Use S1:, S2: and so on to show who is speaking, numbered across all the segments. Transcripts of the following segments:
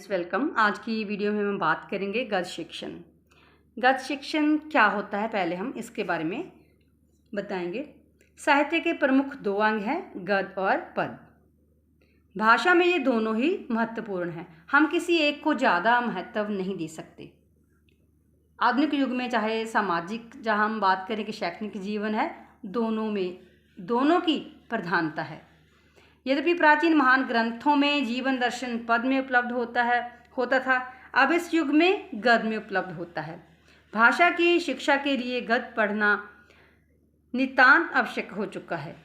S1: Friends, welcome. आज की video में हम बात करेंगे गद्य शिक्षण। गद्य शिक्षण क्या होता है, पहले हम इसके बारे में बताएंगे। साहित्य के प्रमुख दो अंग हैं, गद्य और पद। भाषा में ये दोनों ही महत्वपूर्ण हैं। हम किसी एक को ज़्यादा महत्व नहीं दे सकते। आधुनिक युग में चाहे सामाजिक, जहाँ हम बात करें कि शैक्षणिक जीवन है, दोनों की प्रधानता है। यद्यपि प्राचीन महान ग्रंथों में जीवन दर्शन पद में उपलब्ध होता था, अब इस युग में गद्य में उपलब्ध होता है। भाषा की शिक्षा के लिए गद्य पढ़ना नितांत आवश्यक हो चुका है।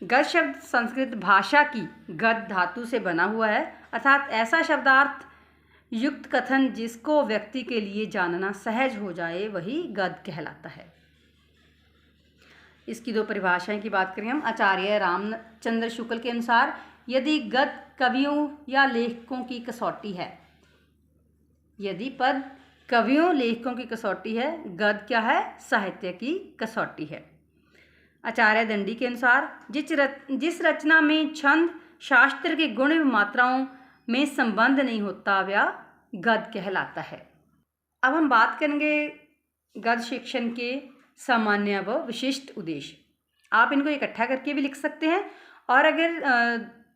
S1: गद्य शब्द संस्कृत भाषा की गद्य धातु से बना हुआ है, अर्थात ऐसा शब्दार्थ युक्त कथन जिसको व्यक्ति के लिए जानना सहज हो जाए, वही गद्य कहलाता है। इसकी दो परिभाषाएं की बात करें हम। आचार्य रामचंद्र शुक्ल के अनुसार, यदि गद्य कवियों या लेखकों की कसौटी है, यदि पद कवियों लेखकों की कसौटी है, गद्य क्या है? साहित्य की कसौटी है। आचार्य दंडी के अनुसार, जिस रचना में छंद शास्त्र के गुण एवं मात्राओं में संबंध नहीं होता, वह गद्य कहलाता है। अब हम बात करेंगे गद्य शिक्षण के सामान्य व विशिष्ट उद्देश्य। आप इनको इकट्ठा करके भी लिख सकते हैं, और अगर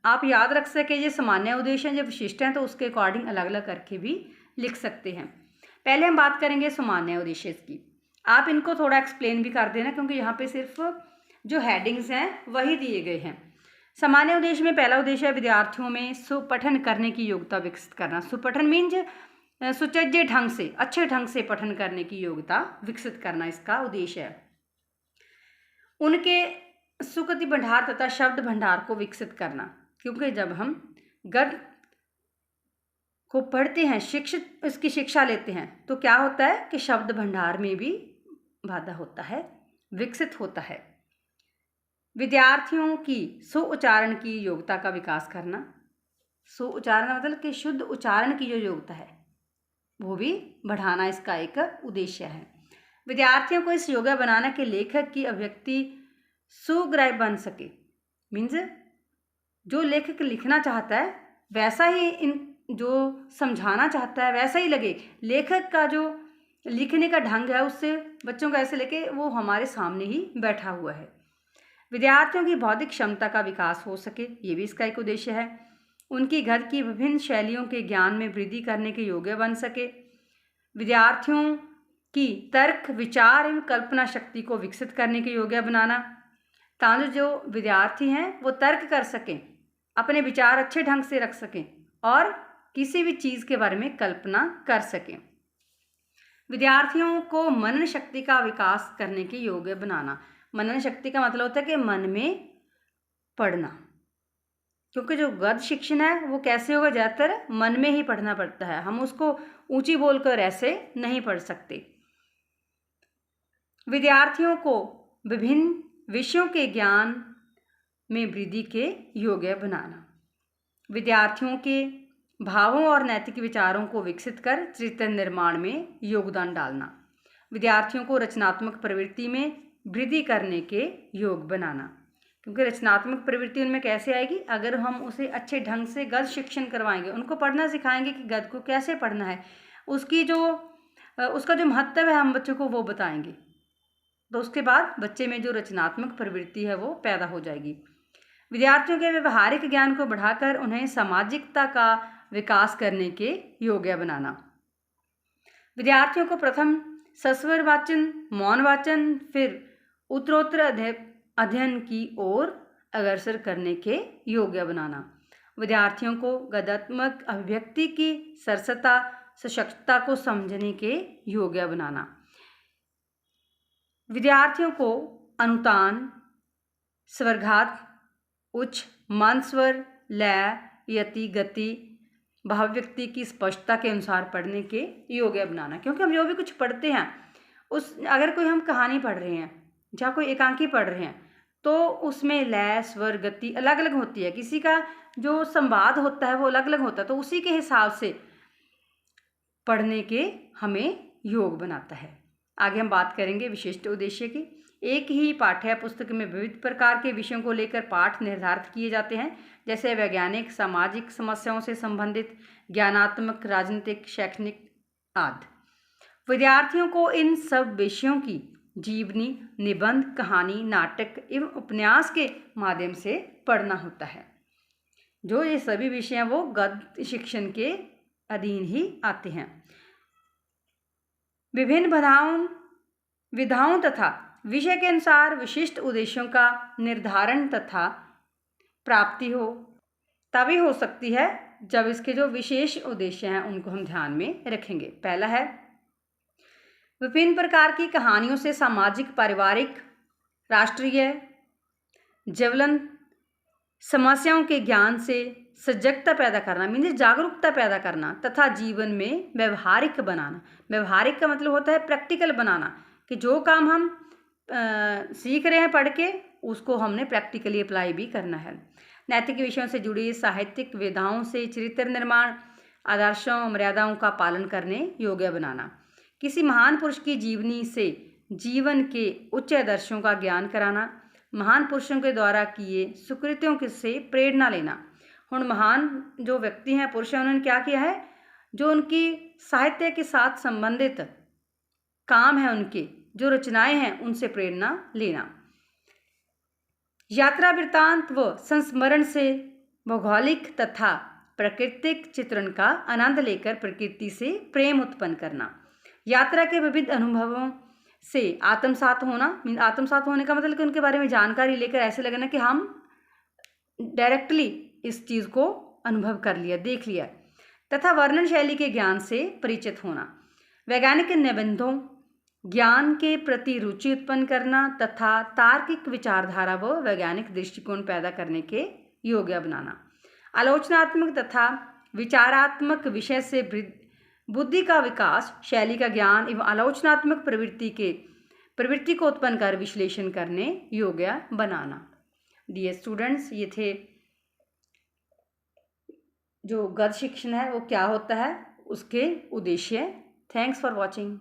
S1: आप याद रख सके ये सामान्य उद्देश्य हैं, जो विशिष्ट हैं, तो उसके अकॉर्डिंग अलग अलग करके भी लिख सकते हैं। पहले हम बात करेंगे सामान्य उद्देश्य की। आप इनको थोड़ा एक्सप्लेन भी कर देना, क्योंकि यहाँ पे सिर्फ जो हेडिंग्स हैं वही दिए गए हैं। सामान्य उद्देश्य में पहला उद्देश्य है विद्यार्थियों में सुपठन करने की योग्यता विकसित करना। सुपठन मीन्स सुचज्य ढंग से, अच्छे ढंग से पठन करने की योग्यता विकसित करना इसका उद्देश्य है। उनके सुकृति भंडार तथा शब्द भंडार को विकसित करना, क्योंकि जब हम गद्य को पढ़ते हैं, उसकी शिक्षा लेते हैं, तो क्या होता है कि शब्द भंडार में भी वाधा होता है, विकसित होता है। विद्यार्थियों की सुउच्चारण की योग्यता का विकास करना। सुउच्चारण मतलब कि शुद्ध उच्चारण की जो योग्यता है वो भी बढ़ाना, इसका एक उद्देश्य है। विद्यार्थियों को इस योग्य बनाना कि लेखक की अभिव्यक्ति सुग्राह्य बन सके। मीन्स जो लेखक लिखना चाहता है वैसा ही जो समझाना चाहता है वैसा ही लगे। लेखक का जो लिखने का ढंग है उससे बच्चों को ऐसे लेके वो हमारे सामने ही बैठा हुआ है। विद्यार्थियों की बौद्धिक क्षमता का विकास हो सके, ये भी इसका एक उद्देश्य है। उनकी गद्य की विभिन्न शैलियों के ज्ञान में वृद्धि करने के योग्य बन सके। विद्यार्थियों की तर्क, विचार एवं कल्पना शक्ति को विकसित करने के योग्य बनाना, ताकि जो विद्यार्थी हैं वो तर्क कर सकें, अपने विचार अच्छे ढंग से रख सकें और किसी भी चीज़ के बारे में कल्पना कर सकें। विद्यार्थियों को मनन शक्ति का विकास करने के योग्य बनाना। मनन शक्ति का मतलब होता है कि मन में पढ़ना, क्योंकि जो गद्य शिक्षण है वो कैसे होगा? ज़्यादातर मन में ही पढ़ना पड़ता है। हम उसको ऊंची बोलकर ऐसे नहीं पढ़ सकते। विद्यार्थियों को विभिन्न विषयों के ज्ञान में वृद्धि के योग्य बनाना। विद्यार्थियों के भावों और नैतिक विचारों को विकसित कर चरित्र निर्माण में योगदान डालना। विद्यार्थियों को रचनात्मक प्रवृत्ति में वृद्धि करने के योग बनाना, क्योंकि रचनात्मक प्रवृत्ति उनमें कैसे आएगी? अगर हम उसे अच्छे ढंग से गद्य शिक्षण करवाएंगे, उनको पढ़ना सिखाएंगे कि गद्य को कैसे पढ़ना है, उसका जो महत्व है हम बच्चों को वो बताएंगे, तो उसके बाद बच्चे में जो रचनात्मक प्रवृत्ति है वो पैदा हो जाएगी। विद्यार्थियों के व्यवहारिक ज्ञान को बढ़ाकर उन्हें सामाजिकता का विकास करने के योग्य बनाना। विद्यार्थियों को प्रथम सस्वर वाचन, मौन वाचन, फिर उत्तरोत्तर अध्ययन की ओर अग्रसर करने के योग्य बनाना। विद्यार्थियों को गद्यात्मक अभिव्यक्ति की सरसता, सशक्तता को समझने के योग्य बनाना। विद्यार्थियों को अनुतान, स्वरघात, उच्च, मंद स्वर, लय, यति, गति, भावव्यक्ति की स्पष्टता के अनुसार पढ़ने के योग्य बनाना। क्योंकि हम जो भी कुछ पढ़ते हैं, अगर कोई हम कहानी पढ़ रहे हैं या कोई एकांकी पढ़ रहे हैं, तो उसमें लय, स्वर, गति अलग अलग होती है। किसी का जो संवाद होता है वो अलग अलग होता है, तो उसी के हिसाब से पढ़ने के हमें योग बनाता है। आगे हम बात करेंगे विशिष्ट उद्देश्य की। एक ही पाठ्य पुस्तक में विविध प्रकार के विषयों को लेकर पाठ निर्धारित किए जाते हैं। जैसे वैज्ञानिक, सामाजिक समस्याओं से संबंधित, ज्ञानात्मक, राजनीतिक, शैक्षणिक आदि। विद्यार्थियों को इन सब विषयों की जीवनी, निबंध, कहानी, नाटक एवं उपन्यास के माध्यम से पढ़ना होता है। जो ये सभी विषय हैं वो गद्य शिक्षण के अधीन ही आते हैं। विभिन्न विधाओं तथा विषय के अनुसार विशिष्ट उद्देश्यों का निर्धारण तथा प्राप्ति हो तभी हो सकती है जब इसके जो विशेष उद्देश्य हैं उनको हम ध्यान में रखेंगे। पहला है विभिन्न प्रकार की कहानियों से सामाजिक, पारिवारिक, राष्ट्रीय, ज्वलन समस्याओं के ज्ञान से सजगता पैदा करना, मीन्स जागरूकता पैदा करना तथा जीवन में व्यवहारिक बनाना। व्यवहारिक का मतलब होता है प्रैक्टिकल बनाना, कि जो काम हम सीख रहे हैं पढ़ के उसको हमने प्रैक्टिकली अप्लाई भी करना है। नैतिक विषयों से जुड़ी साहित्यिक विधाओं से चरित्र निर्माण, आदर्शों, मर्यादाओं का पालन करने योग्य बनाना। किसी महान पुरुष की जीवनी से जीवन के उच्च आदर्शों का ज्ञान कराना। महान पुरुषों के द्वारा किए सुकृत्यों से प्रेरणा लेना। हुण महान जो व्यक्ति हैं, पुरुष हैं, उन्होंने क्या किया है, जो उनकी साहित्य के साथ संबंधित काम है, उनके जो रचनाएं हैं उनसे प्रेरणा लेना। यात्रा वृत्तांत व संस्मरण से भौगोलिक तथा प्राकृतिक चित्रण का आनंद लेकर प्रकृति से प्रेम उत्पन्न करना। यात्रा के विविध अनुभवों से आत्मसात होना। आत्मसात होने का मतलब कि उनके बारे में जानकारी लेकर ऐसे लगना कि हम डायरेक्टली इस चीज़ को अनुभव कर लिया, देख लिया। तथा वर्णन शैली के ज्ञान से परिचित होना। वैज्ञानिक निबंधों, ज्ञान के प्रति रुचि उत्पन्न करना तथा तार्किक विचारधारा व वैज्ञानिक दृष्टिकोण पैदा करने के योग्य बनाना। आलोचनात्मक तथा विचारात्मक विषय से बुद्धि का विकास, शैली का ज्ञान एवं आलोचनात्मक प्रवृत्ति को उत्पन्न कर विश्लेषण करने योग्य बनाना। डियर स्टूडेंट्स, ये थे जो गद्य शिक्षण है वो क्या होता है, उसके उद्देश्य। Thanks for watching.